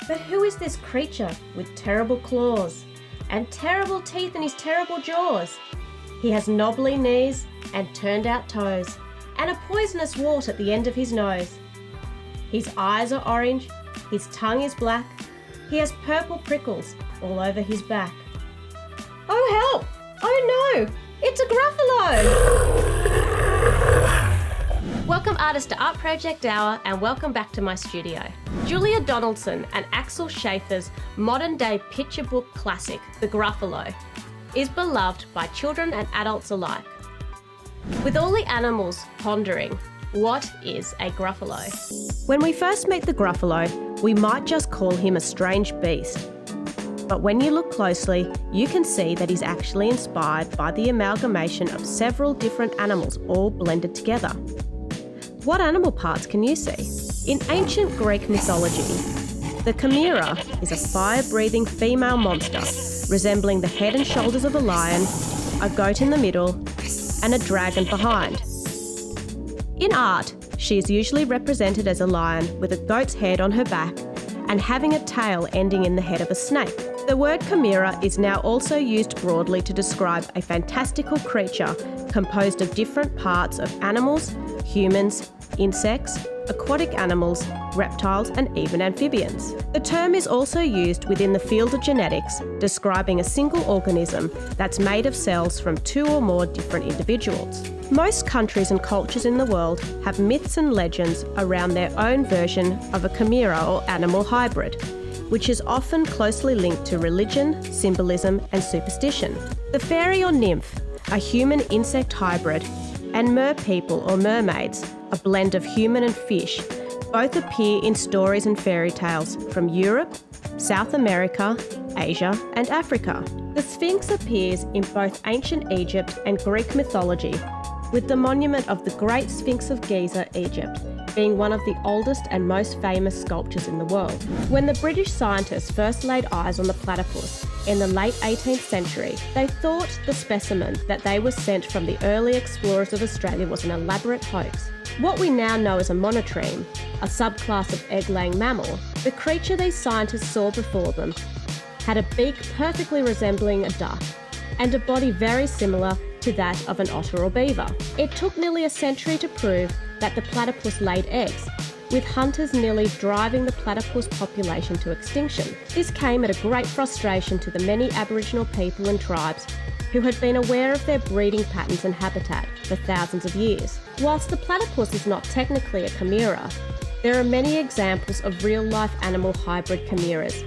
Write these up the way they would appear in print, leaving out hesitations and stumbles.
But who is this creature with terrible claws and terrible teeth in his terrible jaws? He has knobbly knees and turned out toes and a poisonous wart at the end of his nose. His eyes are orange, his tongue is black, he has purple prickles all over his back. Oh help! Oh no! It's a Gruffalo! Welcome artists to Art Project Hour and welcome back to my studio. Julia Donaldson and Axel Scheffler's modern day picture book classic, The Gruffalo, is beloved by children and adults alike. With all the animals pondering, what is a Gruffalo? When we first meet the Gruffalo, we might just call him a strange beast. But when you look closely, you can see that he's actually inspired by the amalgamation of several different animals all blended together. What animal parts can you see? In ancient Greek mythology, the Chimera is a fire-breathing female monster resembling the head and shoulders of a lion, a goat in the middle, and a dragon behind. In art, she is usually represented as a lion with a goat's head on her back and having a tail ending in the head of a snake. The word chimera is now also used broadly to describe a fantastical creature composed of different parts of animals, humans, insects, aquatic animals, reptiles, and even amphibians. The term is also used within the field of genetics, describing a single organism that's made of cells from two or more different individuals. Most countries and cultures in the world have myths and legends around their own version of a chimera or animal hybrid, which is often closely linked to religion, symbolism, and superstition. The fairy or nymph, a human-insect hybrid, and merpeople or mermaids, a blend of human and fish, both appear in stories and fairy tales from Europe, South America, Asia, and Africa. The Sphinx appears in both ancient Egypt and Greek mythology, with the monument of the Great Sphinx of Giza, Egypt, being one of the oldest and most famous sculptures in the world. When the British scientists first laid eyes on the platypus in the late 18th century, they thought the specimen that they were sent from the early explorers of Australia was an elaborate hoax. What we now know as a monotreme, a subclass of egg-laying mammal, the creature these scientists saw before them had a beak perfectly resembling a duck and a body very similar to that of an otter or beaver. It took nearly a century to prove that the platypus laid eggs, with hunters nearly driving the platypus population to extinction. This came at a great frustration to the many Aboriginal people and tribes who had been aware of their breeding patterns and habitat for thousands of years. Whilst the platypus is not technically a chimera, there are many examples of real-life animal hybrid chimeras,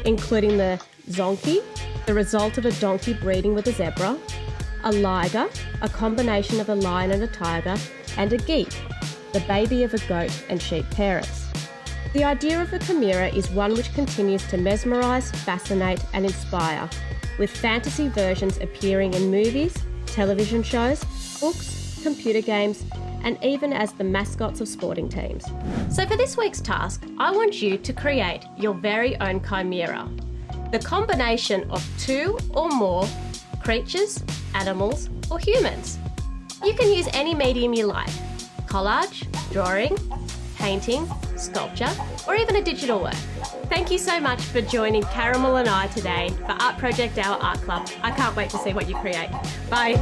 including the zonkey, the result of a donkey breeding with a zebra, a liger, a combination of a lion and a tiger, and a geek, the baby of a goat and sheep parents. The idea of a chimera is one which continues to mesmerise, fascinate and inspire, with fantasy versions appearing in movies, television shows, books, computer games, and even as the mascots of sporting teams. So for this week's task, I want you to create your very own chimera, the combination of two or more creatures, animals, or humans. You can use any medium you like: collage, drawing, painting, sculpture, or even a digital work. Thank you so much for joining Caramel and I today for Art Project Hour Art Club. I can't wait to see what you create. Bye.